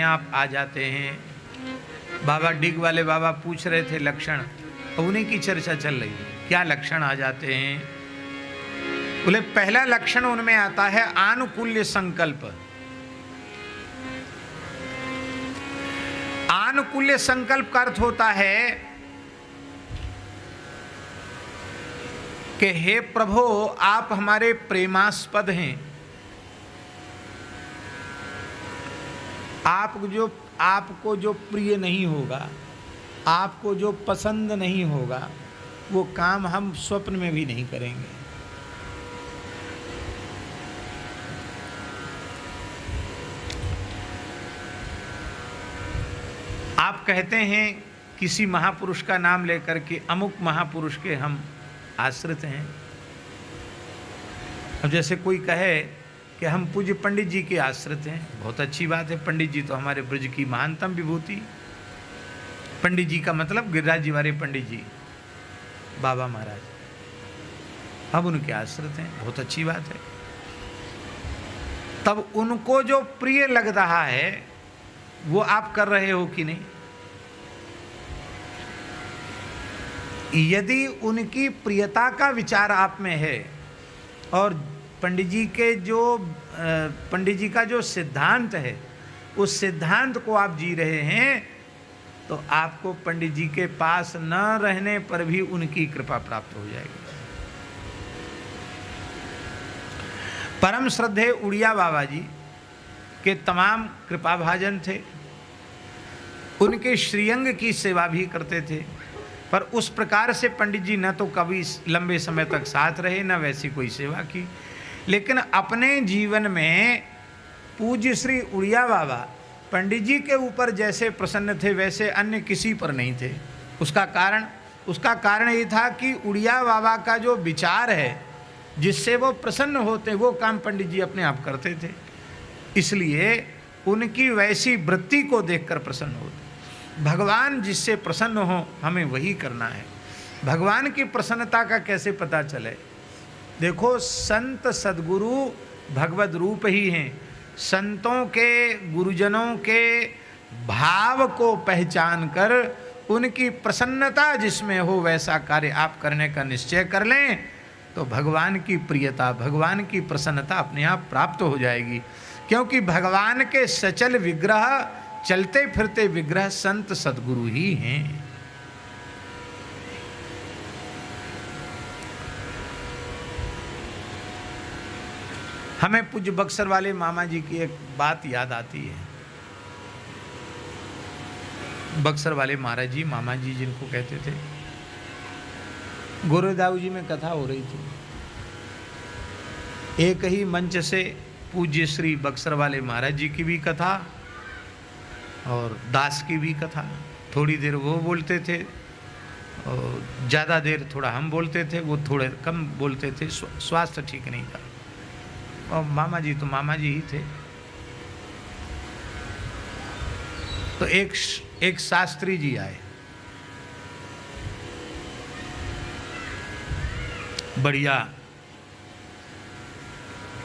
आप आ जाते हैं। बाबा डिग वाले बाबा पूछ रहे थे लक्षण, और उन्हीं की चर्चा चल रही है, क्या लक्षण आ जाते हैं। बोले पहला लक्षण उनमें आता है आनुकूल्य संकल्प। आनुकूल्य संकल्प का अर्थ होता है कि हे प्रभु आप हमारे प्रेमास्पद हैं, आपको जो प्रिय नहीं होगा, आपको जो पसंद नहीं होगा, वो काम हम स्वप्न में भी नहीं करेंगे। आप कहते हैं किसी महापुरुष का नाम लेकर के अमुक महापुरुष के हम आश्रित हैं। अब जैसे कोई कहे कि हम पूज्य पंडित जी के आश्रित हैं, बहुत अच्छी बात है। पंडित जी तो हमारे ब्रज की महानतम विभूति। पंडित जी का मतलब गिरिराज जी वाले पंडित जी, बाबा महाराज, हम उनके आश्रित हैं, बहुत अच्छी बात है। तब उनको जो प्रिय लग रहा है वो आप कर रहे हो कि नहीं? यदि उनकी प्रियता का विचार आप में है और पंडित जी का जो सिद्धांत है उस सिद्धांत को आप जी रहे हैं, तो आपको पंडित जी के पास न रहने पर भी उनकी कृपा प्राप्त हो जाएगी। परम श्रद्धेय उड़िया बाबा जी के तमाम कृपा भाजन थे, उनके श्रीअंग की सेवा भी करते थे, पर उस प्रकार से पंडित जी न तो कभी लंबे समय तक साथ रहे, न वैसी कोई सेवा की। लेकिन अपने जीवन में पूज्य श्री उड़िया बाबा पंडित जी के ऊपर जैसे प्रसन्न थे वैसे अन्य किसी पर नहीं थे। उसका कारण ये था कि उड़िया बाबा का जो विचार है जिससे वो प्रसन्न होते, वो काम पंडित जी अपने आप करते थे। इसलिए उनकी वैसी वृत्ति को देखकर प्रसन्न होते। भगवान जिससे प्रसन्न हो हमें वही करना है। भगवान की प्रसन्नता का कैसे पता चले? देखो, संत सद्गुरु भगवद रूप ही हैं। संतों के, गुरुजनों के भाव को पहचान कर उनकी प्रसन्नता जिसमें हो वैसा कार्य आप करने का निश्चय कर लें तो भगवान की प्रियता, भगवान की प्रसन्नता अपने आप प्राप्त हो जाएगी। क्योंकि भगवान के सचल विग्रह, चलते फिरते विग्रह संत सद्गुरु ही हैं। हमें पूज्य बक्सर वाले मामा जी की एक बात याद आती है। बक्सर वाले महाराज जी, मामा जी जिनको कहते थे, गोरेदाऊ जी में कथा हो रही थी। एक ही मंच से पूज्य श्री बक्सर वाले महाराज जी की भी कथा और दास की भी कथा। थोड़ी देर वो बोलते थे और ज़्यादा देर थोड़ा हम बोलते थे, वो थोड़े कम बोलते थे, स्वास्थ्य ठीक नहीं था। और मामा जी तो मामा जी ही थे। तो एक शास्त्री जी आए, बढ़िया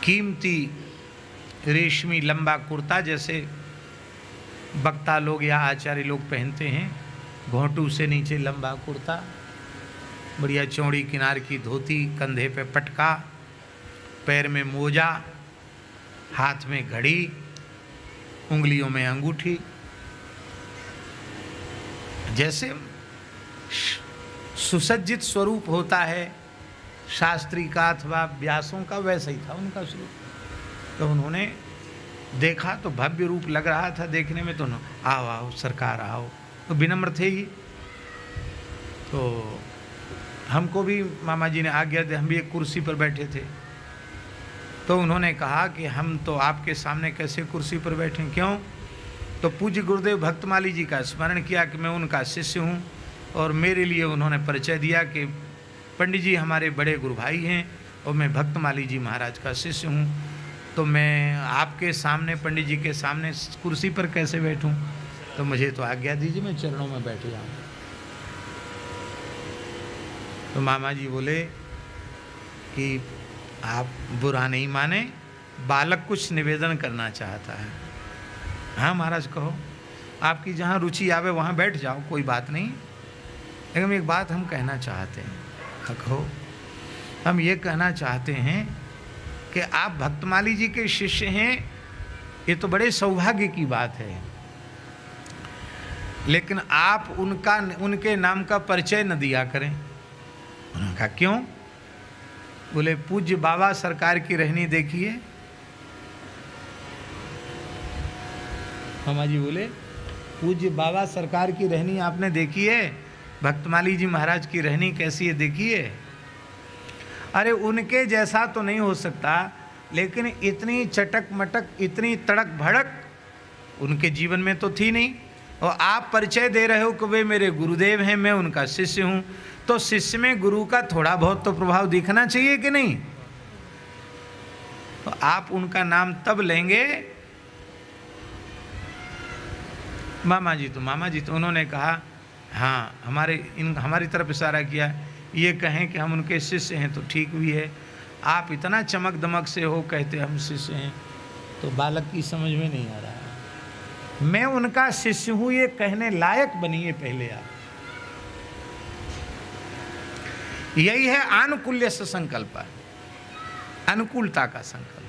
कीमती रेशमी लंबा कुर्ता जैसे वक्ता लोग या आचार्य लोग पहनते हैं, घोंटू से नीचे लंबा कुर्ता, बढ़िया चौड़ी किनार की धोती, कंधे पे पटका, पैर में मोजा, हाथ में घड़ी, उंगलियों में अंगूठी। जैसे सुसज्जित स्वरूप होता है शास्त्री का अथवा व्यासों का, वैसा ही था उनका स्वरूप। तो उन्होंने देखा तो भव्य रूप लग रहा था देखने में, तो आओ आओ सरकार आओ, तो विनम्र थे ही। तो हमको भी मामा जी ने आज्ञा दी, हम भी एक कुर्सी पर बैठे थे। तो उन्होंने कहा कि हम तो आपके सामने कैसे कुर्सी पर बैठें, क्यों? तो पूज्य गुरुदेव भक्तमाली जी का स्मरण किया कि मैं उनका शिष्य हूँ, और मेरे लिए उन्होंने परिचय दिया कि पंडित जी हमारे बड़े गुरु भाई हैं और मैं भक्तमाली जी महाराज का शिष्य हूँ, तो मैं आपके सामने, पंडित जी के सामने कुर्सी पर कैसे बैठूं? तो मुझे तो आज्ञा दीजिए, मैं चरणों में बैठ जाऊं। तो मामा जी बोले कि आप बुरा नहीं माने, बालक कुछ निवेदन करना चाहता है। हाँ महाराज कहो, आपकी जहाँ रुचि आवे वहाँ बैठ जाओ, कोई बात नहीं, लेकिन एक बात हम कहना चाहते हैं। हाँ कहो। हम ये कहना चाहते हैं कि आप भक्तमाली जी के शिष्य हैं, ये तो बड़े सौभाग्य की बात है, लेकिन आप उनके नाम का परिचय न दिया करें। उन्होंने कहा क्यों? बोले पूज्य बाबा सरकार की रहनी देखिए। मामा जी बोले पूज्य बाबा सरकार की रहनी आपने देखी है? भक्तमाली जी महाराज की रहनी कैसी है देखिए। अरे उनके जैसा तो नहीं हो सकता, लेकिन इतनी चटक मटक, इतनी तड़क भड़क उनके जीवन में तो थी नहीं। और आप परिचय दे रहे हो कि वे मेरे गुरुदेव हैं, मैं उनका शिष्य हूँ, तो शिष्य में गुरु का थोड़ा बहुत तो प्रभाव दिखना चाहिए कि नहीं? तो आप उनका नाम तब लेंगे। मामा जी तो उन्होंने कहा हाँ, हमारी तरफ इशारा किया, ये कहें कि हम उनके शिष्य हैं तो ठीक भी है। आप इतना चमक दमक से हो कहते हम शिष्य हैं, तो बालक की समझ में नहीं आ रहा है। मैं उनका शिष्य हूँ ये कहने लायक बनिए पहले आप। यही है आनुकूल्य से संकल्प, अनुकूलता का संकल्प।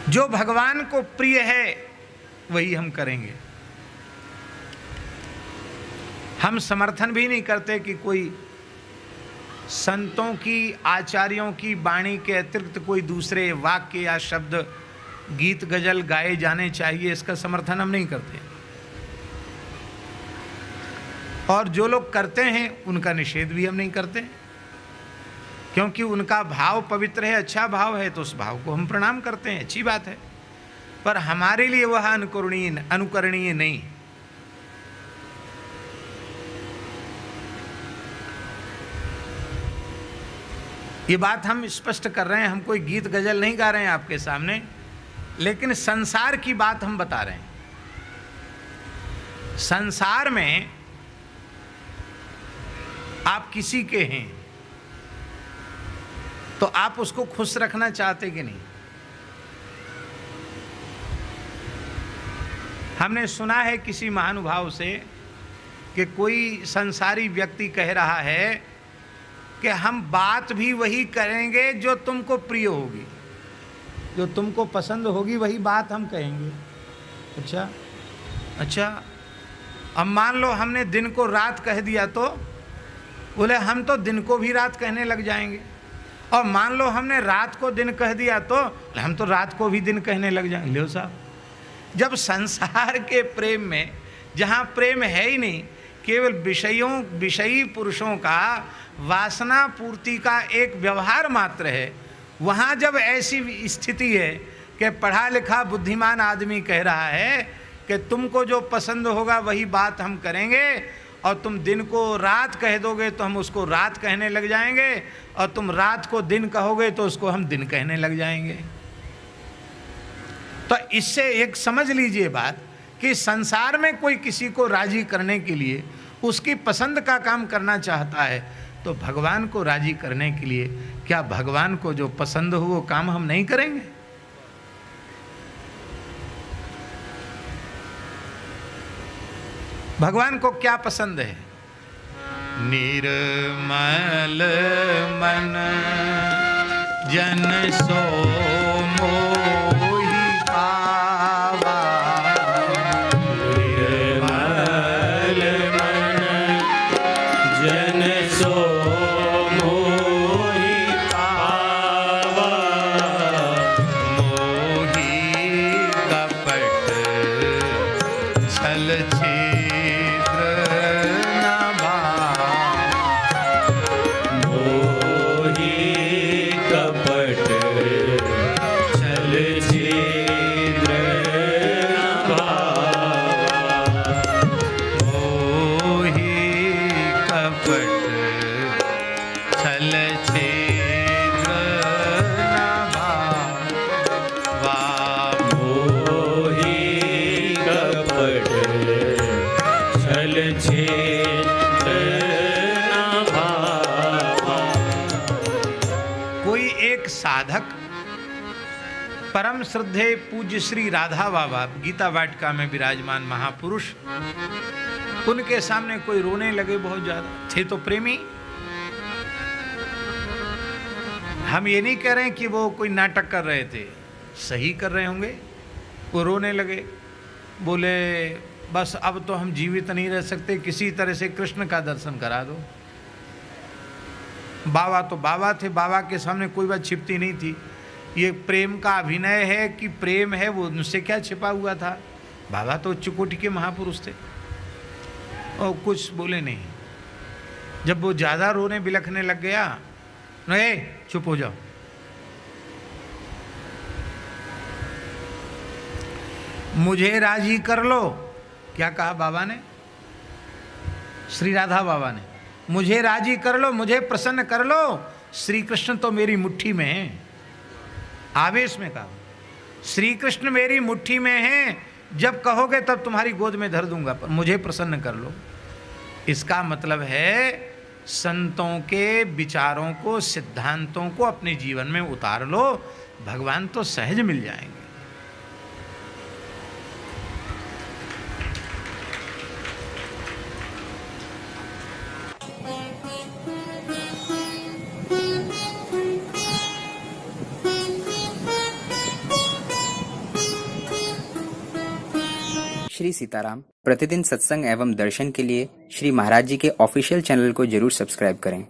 जो भगवान को प्रिय है वही हम करेंगे। हम समर्थन भी नहीं करते कि कोई संतों की, आचार्यों की वाणी के अतिरिक्त कोई दूसरे वाक्य या शब्द, गीत गजल गाए जाने चाहिए, इसका समर्थन हम नहीं करते। और जो लोग करते हैं उनका निषेध भी हम नहीं करते, क्योंकि उनका भाव पवित्र है, अच्छा भाव है, तो उस भाव को हम प्रणाम करते हैं, अच्छी बात है। पर हमारे लिए वह अनुकरणीय नहीं। ये बात हम स्पष्ट कर रहे हैं, हम कोई गीत गजल नहीं गा रहे हैं आपके सामने, लेकिन संसार की बात हम बता रहे हैं। संसार में आप किसी के हैं तो आप उसको खुश रखना चाहते कि नहीं? हमने सुना है किसी महानुभाव से कि कोई संसारी व्यक्ति कह रहा है कि हम बात भी वही करेंगे जो तुमको प्रिय होगी, जो तुमको पसंद होगी वही बात हम कहेंगे। अच्छा, अब मान लो हमने दिन को रात कह दिया तो बोले हम तो दिन को भी रात कहने लग जाएंगे। और मान लो हमने रात को दिन कह दिया तो हम तो रात को भी दिन कहने लग जाएंगे। लो साहब, जब संसार के प्रेम में, जहाँ प्रेम है ही नहीं, केवल विषयी पुरुषों का वासना पूर्ति का एक व्यवहार मात्र है, वहाँ जब ऐसी स्थिति है कि पढ़ा लिखा बुद्धिमान आदमी कह रहा है कि तुमको जो पसंद होगा वही बात हम करेंगे, और तुम दिन को रात कह दोगे तो हम उसको रात कहने लग जाएंगे, और तुम रात को दिन कहोगे तो उसको हम दिन कहने लग जाएंगे। तो इससे एक समझ लीजिए बात कि संसार में कोई किसी को राजी करने के लिए उसकी पसंद का काम करना चाहता है, तो भगवान को राजी करने के लिए क्या भगवान को जो पसंद हो वो काम हम नहीं करेंगे? भगवान को क्या पसंद है? निर्मल मन जन सो मोहि पावा, निर्मल मन जन सो मोहि पावा, मोहि कपट छल छिद्र न भाव, मोहि कपट छल छिद्र न भावा, मोहि कपट छल छिद्र न भावा, मोहि कपट छल छिद्र न भावा। कोई एक साधक परम श्रद्धेय पूज्य श्री राधा बाबा गीता वाटिका में विराजमान महापुरुष, उनके सामने कोई रोने लगे, बहुत ज्यादा थे तो प्रेमी। हम ये नहीं कह रहे हैं कि वो कोई नाटक कर रहे थे, सही कर रहे होंगे। वो रोने लगे, बोले बस अब तो हम जीवित नहीं रह सकते, किसी तरह से कृष्ण का दर्शन करा दो। बाबा तो बाबा थे, बाबा के सामने कोई बात छिपती नहीं थी। ये प्रेम का अभिनय है कि प्रेम है, वो उनसे क्या छिपा हुआ था। बाबा तो उच्च कोटि के महापुरुष थे और कुछ बोले नहीं। जब वो ज़्यादा रोने बिलखने लग गया, नहीं चुप हो जाओ, मुझे राजी कर लो। क्या कहा बाबा ने, श्री राधा बाबा ने, मुझे राजी कर लो, मुझे प्रसन्न कर लो, श्री कृष्ण तो मेरी मुट्ठी में है। आवेश में कहा, श्री कृष्ण मेरी मुट्ठी में हैं, जब कहोगे तब तुम्हारी गोद में धर दूंगा, पर मुझे प्रसन्न कर लो। इसका मतलब है संतों के विचारों को, सिद्धांतों को अपने जीवन में उतार लो, भगवान तो सहज मिल जाएंगे। श्री सीताराम प्रतिदिन सत्संग एवं दर्शन के लिए श्री महाराज जी के ऑफिशियल चैनल को जरूर सब्सक्राइब करें।